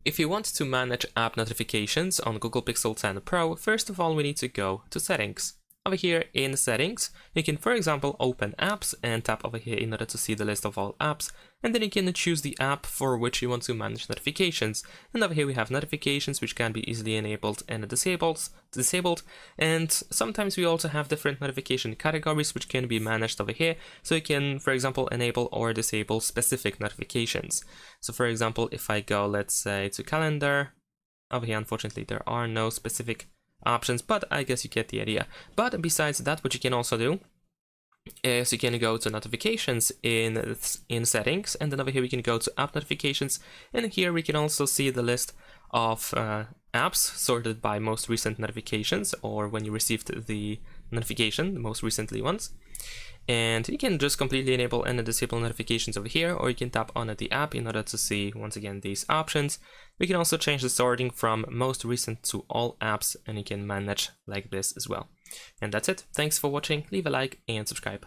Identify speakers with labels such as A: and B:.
A: If you want to manage app notifications on Google Pixel 10 Pro, first of all we need to go to Settings. Over here in Settings, you can for example open Apps and tap over here in order to see the list of all apps, and then you can choose the app for which you want to manage notifications. And over here we have notifications which can be easily enabled and disabled, and sometimes we also have different notification categories which can be managed over here, so you can for example enable or disable specific notifications. So for example, if I go, let's say, to Calendar, over here unfortunately there are no specific options, but I guess you get the idea. But besides that, what you can also do is you can go to notifications in settings, and then over here we can go to app notifications, and here we can also see the list of apps sorted by most recent notifications, or when you received the notification, the most recently ones. And you can just completely enable and disable notifications over here, or you can tap on the app in order to see once again these options. We can also change the sorting from most recent to all apps, and you can manage like this as well. And that's it. Thanks for watching. Leave a like and subscribe.